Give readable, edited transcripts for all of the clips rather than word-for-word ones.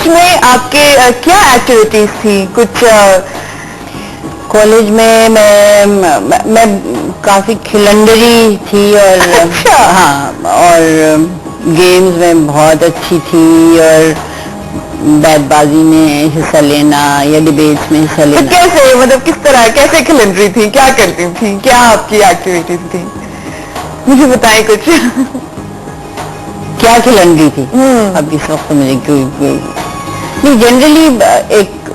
College میں آپ کے کیا ایکٹیویٹیز تھی؟ کچھ کالج میں میں کافی کھلنڈری تھی اور اچھا ہاں اور گیمز میں بہت اچھی تھی اور بیت بازی میں حصہ لینا یا ڈبیٹس میں حصہ تو لینا. کیسے مطلب کس طرح کیسے کھلنڈری تھی؟ کیا کرتی تھی؟ کیا آپ کی ایکٹیویٹیز تھی؟ مجھے بتائیں کچھ. کیا کھلنڈری تھی اب اس وقت مجھے نہیں جنرلی ایک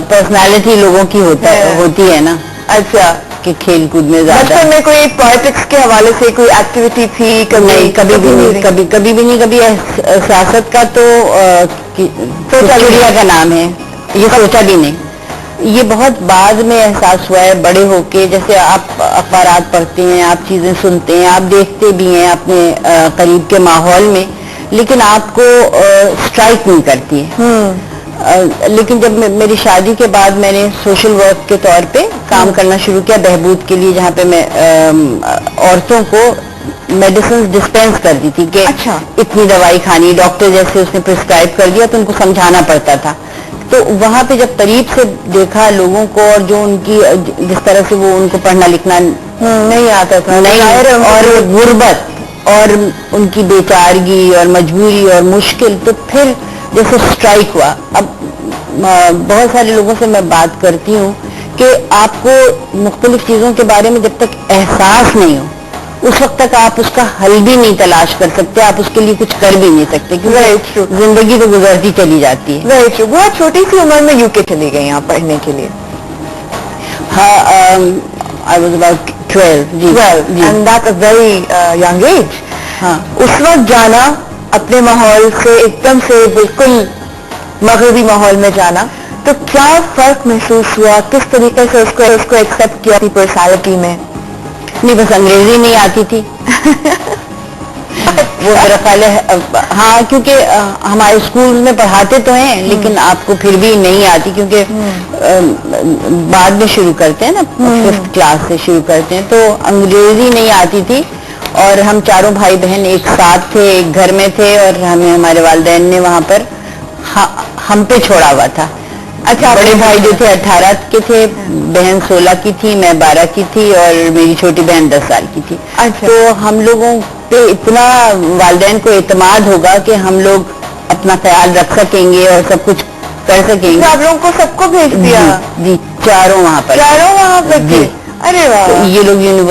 پرسنالٹی لوگوں کی ہوتی ہے نا. اچھا کہ کھیل کود میں زیادہ بچپن میں کوئی پالیٹکس کے حوالے سے کوئی ایکٹیویٹی تھی؟ نہیں کبھی بھی نہیں کبھی بھی نہیں. کبھی سیاست کا تو چڑیا کا نام ہے یہ سوچا بھی نہیں. یہ بہت بعد میں احساس ہوا ہے بڑے ہو کے. جیسے آپ اخبارات پڑھتے ہیں آپ چیزیں سنتے ہیں آپ دیکھتے بھی ہیں اپنے قریب کے ماحول میں لیکن آپ کو اسٹرائک نہیں کرتی ہے. لیکن جب میری شادی کے بعد میں نے سوشل ورک کے طور پہ کام کرنا شروع کیا بہبود کے لیے جہاں پہ میں عورتوں کو میڈیسن ڈسپینس کرتی تھی کہ اچھا اتنی دوائی کھانی ڈاکٹر جیسے اس نے پرسکرائب کر دیا تو ان کو سمجھانا پڑتا تھا. تو وہاں پہ جب قریب سے دیکھا لوگوں کو اور جو ان کی جس طرح سے وہ ان کو پڑھنا لکھنا نہیں آتا تھا نہیں اور غربت اور ان کی بیچارگی اور مجبوری اور مشکل تو پھر جیسے اسٹرائک ہوا. اب بہت سارے لوگوں سے میں بات کرتی ہوں کہ آپ کو مختلف چیزوں کے بارے میں جب تک احساس نہیں ہو اس وقت تک آپ اس کا حل بھی نہیں تلاش کر سکتے. آپ اس کے لیے کچھ کر بھی نہیں سکتے کیونکہ زندگی تو گزرتی چلی جاتی ہے. بہت چھوٹی سی عمر میں UK چلی گئی آپ پڑھنے کے لیے. ہاں I was about 12 and that's a very young age. ہاں اس وقت جانا اپنے ماحول سے ایک دم سے بالکل مغربی ماحول میں جانا تو کیا فرق محسوس ہوا؟ کس طریقے سے اس کو ایکسپٹ کیا اپنی پرسنالٹی میں؟ نہیں بس انگریزی نہیں آتی تھی وہ میرا خیال ہے. ہاں کیونکہ ہمارے اسکول میں پڑھاتے تو ہیں لیکن آپ کو پھر بھی نہیں آتی کیونکہ بعد میں شروع کرتے ہیں نا 5th کلاس سے شروع کرتے ہیں تو انگریزی نہیں آتی تھی. اور ہم چاروں بھائی بہن ایک ساتھ تھے ایک گھر میں تھے اور ہمیں ہمارے والدین نے وہاں پر ہم پہ چھوڑا ہوا تھا. اچھا بڑے بھائی جو تھے 18 کے تھے بہن 16 کی تھی میں 12 کی تھی اور میری چھوٹی بہن 10 سال کی تھی. تو ہم لوگوں پہ اتنا والدین کو اعتماد ہوگا کہ ہم لوگ اپنا خیال رکھ سکیں گے اور سب کچھ کر سکیں گے. آپ لوگوں کو سب کو بھیج دیا؟ جی چاروں وہاں پر جی. ارے واہ. یہ لوگ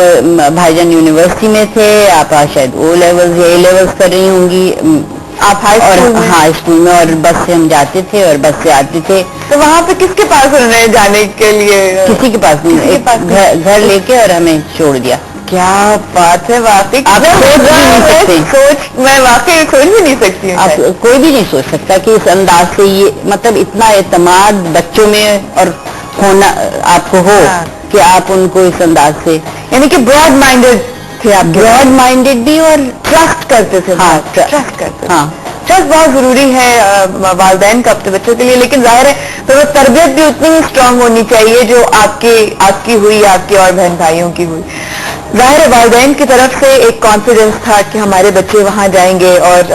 بھائی جان یونیورسٹی میں تھے. آپ شاید او لیولز یا اے لیولز کر رہی ہوں گی. آپ ہائی اسکول میں؟ ہائی اسکول میں اور بس سے ہم جاتے تھے اور بس سے آتے تھے. تو وہاں پہ کس کے پاس رہنے جانے کے لیے؟ کسی کے پاس نہیں گھر لے کے اور ہمیں چھوڑ دیا. کیا بات ہے واقعی. آپ سوچ بھی نہیں سکتے. میں واقعی سوچ بھی نہیں سکتی. آپ کوئی بھی نہیں سوچ سکتا کہ اس انداز سے یہ مطلب اتنا اعتماد بچوں میں اور ہونا آپ کو ہو کہ آپ ان کو اس انداز سے یعنی کہ براڈ مائنڈیڈ تھے آپ. براڈ مائنڈیڈ بھی اور ٹرسٹ کرتے تھے. ہاں ٹرسٹ کرتے. ہاں ٹرسٹ بہت ضروری ہے والدین کا اپنے بچوں کے لیے لیکن ظاہر ہے تو وہ تربیت بھی اتنی ہی اسٹرانگ ہونی چاہیے جو آپ کی ہوئی آپ کے اور بہن بھائیوں کی ہوئی. ظاہر والدین کی طرف سے ایک کانفیڈنس تھا کہ ہمارے بچے وہاں جائیں گے اور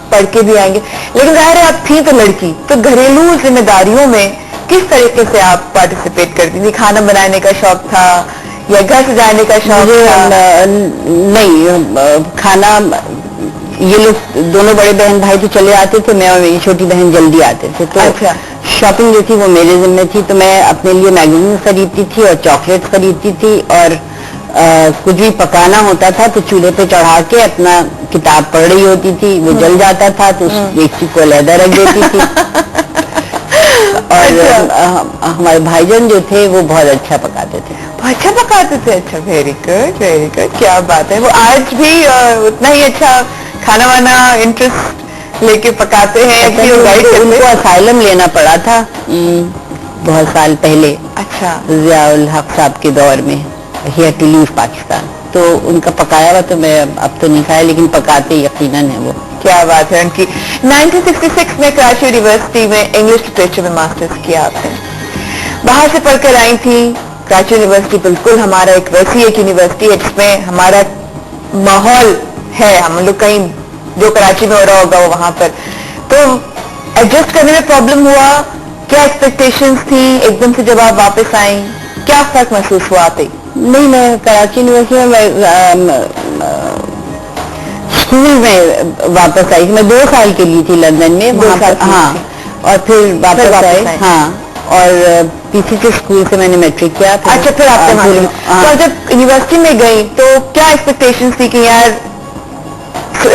پڑھ کے بھی آئیں گے لیکن ظاہر آپ تھیں تو لڑکی تو گھریلو ذمہ داریوں میں کس طریقے سے آپ پارٹیسپیٹ کرتی تھی؟ کھانا بنانے کا شوق تھا یا گھر سے جانے کا شوق تھا؟ نہیں کھانا یہ لوگ دونوں بڑے بہن بھائی تو چلے آتے تھے میں اور میری چھوٹی بہن جلدی آتے تھے تو شاپنگ جو تھی وہ میرے ذمہ تھی. تو میں اپنے لیے میگزین خریدتی تھی اور چاکلیٹ خریدتی تھی اور کچھ بھی پکانا ہوتا تھا تو چولہے پہ چڑھا کے اپنا کتاب پڑھ رہی ہوتی تھی وہ جل جاتا تھا تو ایک چیز کو علیحدہ رکھ دیتی تھی. اور ہمارے بھائی جان جو تھے وہ بہت اچھا پکاتے تھے. اچھا پکاتے تھے. اچھا ویری گڈ ویری گڈ. کیا بات ہے. وہ آج بھی اتنا ہی اچھا کھانا وانا انٹرسٹ لے کے پکاتے ہیں؟ ان کو اسائلم لینا پڑا تھا بہت سال پہلے. اچھا. ضیاء الحق صاحب کے دور میں ہی ہیڈ ٹو لیو پاکستان تو ان کا پکایا ہوا تو میں اب تو نہیں کھایا لیکن پکاتے یقیناً ہے وہ. کیا بات ہے. ان کی 1966 میں کراچی یونیورسٹی میں انگلش لٹریچر میں ماسٹرز کیا آپ نے. باہر سے پڑھ کر آئی تھی. کراچی یونیورسٹی بالکل ہمارا ایک ویسی ایک یونیورسٹی ہے جس میں ہمارا ماحول ہے. ہم لوگ کہیں جو کراچی میں ہو رہا ہوگا وہ وہاں پر تو ایڈجسٹ کرنے میں پرابلم ہوا؟ کیا ایکسپیکٹیشنز تھی ایک دم سے جب آپ واپس آئیں؟ کیا فرق محسوس ہوا آتے؟ نہیں، میں کراچی یونیورسٹی میں اسکول میں واپس آئی تھی. میں 2 سال کے لیے تھی لندن میں. ہاں، اور پھر واپس آئے. ہاں، اور PCC اسکول سے میں نے میٹرک کیا. اچھا، پھر آپ تو جب یونیورسٹی میں گئی تو کیا ایکسپیکٹیشنز تھی کہ یار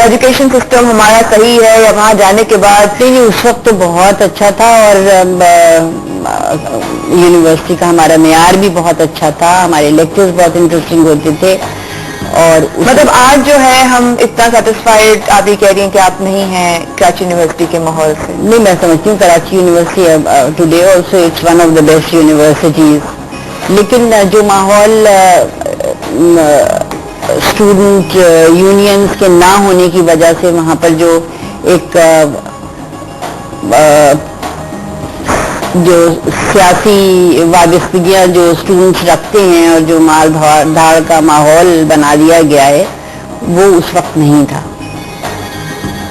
ایجوکیشن سسٹم ہمارا صحیح ہے یا وہاں جانے کے بعد؟ نہیں، اس وقت تو بہت اچھا تھا اور یونیورسٹی کا ہمارا معیار بھی بہت اچھا تھا. ہمارے لیکچرز بہت انٹرسٹنگ ہوتے تھے. اور مطلب آج جو ہے ہم اتنا سیٹسفائیڈ آپ یہ کہہ رہی ہیں کہ آپ نہیں ہیں کراچی یونیورسٹی کے ماحول سے؟ نہیں، میں سمجھتی ہوں Karachi university today also it's one of the best universities. لیکن جو ماحول اسٹوڈنٹ یونینز کے نہ ہونے کی وجہ سے وہاں پر جو ایک جو سیاسی وابستگیاں جو اسٹوڈنٹس رکھتے ہیں اور جو مال دھاڑ کا ماحول بنا دیا گیا ہے وہ اس وقت نہیں تھا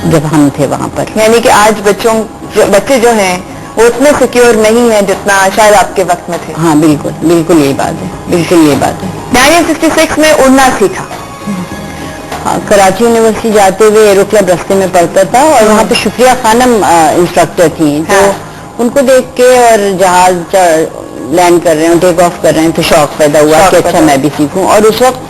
جب ہم تھے وہاں پر. یعنی کہ آج بچے جو ہیں وہ اتنے سیکیور نہیں ہیں جتنا شاید آپ کے وقت میں تھے. ہاں، بالکل بالکل یہی بات ہے. بالکل یہی بات ہے. 1966 میں اڑنا سیکھا. ہاں، کراچی یونیورسٹی جاتے ہوئے ایرو کلب رستے میں پڑھتا تھا اور وہاں پہ شکریہ خانم انسٹرکٹر تھیں. تو ان کو دیکھ کے اور جہاز لینڈ کر رہے ہیں، ٹیک آف کر رہے ہیں، تو شوق پیدا ہوا کہ اچھا میں بھی سیکھوں. اور اس وقت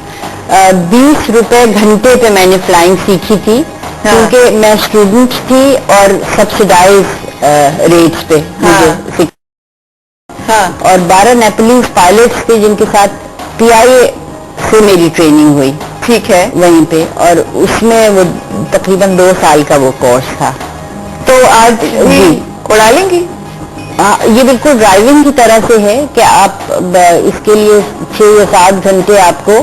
20 روپے گھنٹے پہ میں نے فلائنگ سیکھی تھی کیونکہ میں اسٹوڈنٹ تھی اور سبسڈائز ریٹس پہ مجھے. اور 12 نیپلیز پائلٹس تھے جن کے ساتھ PIA سے میری ٹریننگ ہوئی. ٹھیک ہے، وہیں پہ. اور اس میں وہ تقریباً 2 سال کا وہ کورس تھا. تو آج بھی اڑا لیں گی؟ یہ بالکل ڈرائیونگ کی طرح سے ہے کہ آپ اس کے لیے 6 یا 7 گھنٹے آپ کو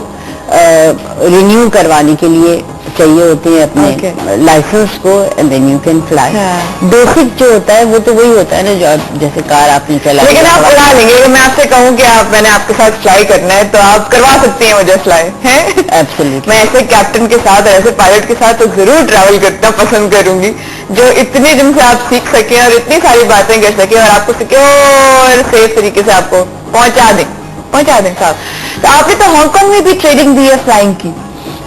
رینیو کروانے کے لیے چاہیے ہوتے ہیں اپنے لائسنس کو and then you can fly. Basic جو ہوتا ہے وہ تو وہی ہوتا ہے نا جو جیسے کار آپ نے چلا. لیکن آپ اڑا لیں گے. اگر میں آپ سے کہوں کہ میں نے آپ کے ساتھ فلائی کرنا ہے تو آپ کروا سکتی ہیں مجھے فلائی؟ ایبسلیٹلی. میں ایسے کیپٹن کے ساتھ ایسے پائلٹ کے ساتھ تو ضرور ٹریول کرنا پسند کروں گی جو اتنے دن سے آپ سیکھ سکیں اور اتنی ساری باتیں کر سکیں اور آپ کو سیکیور سیف طریقے سے آپ کو پہنچا دیں صاحب. تو آپ نے تو ہانگ کانگ میں بھی ٹریننگ دی ہے فلائنگ کی؟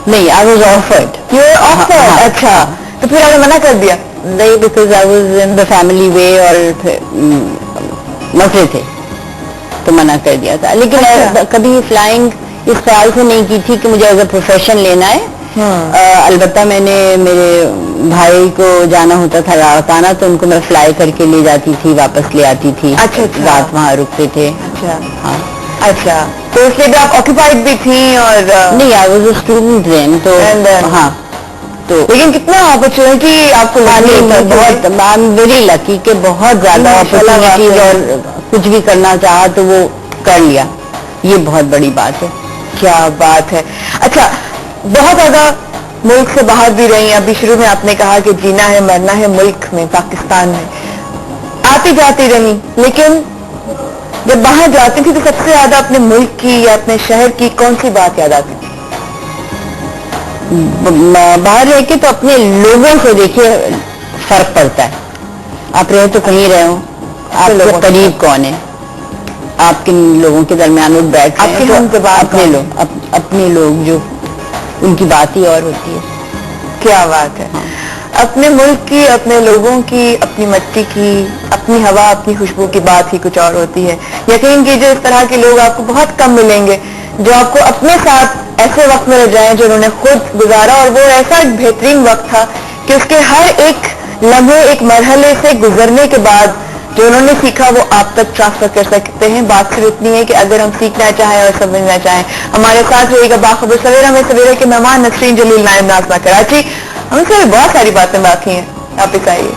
نہیں، I was afraid. You are afraid? اچھا، تو پھر آپ نے منع کر دیا؟ نہیں، because I was in the family way اور مسئلے تھے تو منع کر دیا تھا. لیکن کبھی فلائنگ اس خیال سے نہیں کی تھی کہ مجھے ایز اے پروفیشن لینا ہے. البتہ میں نے میرے بھائی کو جانا ہوتا تھا لاڑکانہ تو ان کو میں فلائی کر کے لے جاتی تھی، واپس لے آتی تھی. رات وہاں رکتے تھے. ہاں. اچھا، تو اس لیے بھی آپ آکوپائڈ بھی تھیں؟ اور نہیں، I was a student then. تو ہاں، تو لیکن کتنا اپرچونٹی آپ کو بہت آئی ایم ویری لکی کہ بہت زیادہ اپرچونٹیز اور کچھ بھی کرنا چاہا تو وہ کر لیا. یہ بہت بڑی بات ہے. کیا بات ہے. اچھا، بہت زیادہ ملک سے باہر بھی رہی ہیں. ابھی شروع میں آپ نے کہا کہ جینا ہے مرنا ہے ملک میں، پاکستان میں آتی جاتی رہی. لیکن جب باہر جاتی تھی تو سب سے زیادہ اپنے ملک کی یا اپنے شہر کی کون سی بات یاد آتی تھی؟ باہر رہ کے تو اپنے لوگوں سے دیکھیے فرق پڑتا ہے. آپ رہے تو کہیں رہے ہو، آپ کے قریب کون ہے، آپ کن لوگوں کے درمیان وہ بیٹھ رہے ہیں. اپنے لوگ جو ان کی بات ہی اور ہوتی ہے. کیا بات ہے. اپنے ملک کی، اپنے لوگوں کی، اپنی مٹی کی، اپنی ہوا، اپنی خوشبو کی بات ہی کچھ اور ہوتی ہے. یقین کیجیے اس طرح کے لوگ آپ کو بہت کم ملیں گے جو آپ کو اپنے ساتھ ایسے وقت میں رہ جائیں جو انہوں نے خود گزارا. اور وہ ایسا ایک بہترین وقت تھا کہ اس کے ہر ایک لمحے ایک مرحلے سے گزرنے کے بعد جو انہوں نے سیکھا وہ آپ تک ٹرانسفر کر سکتے ہیں. بات صرف اتنی ہے کہ اگر ہم سیکھنا چاہیں اور سمجھنا چاہیں. ہمارے ساتھ رہے گا باخبر سویرا میں سویرے کے مہمان نسرین جلیل نائب ناظمہ کراچی. ہم سے بہت ساری باتیں باقی ہیں. آپ اس آئیے.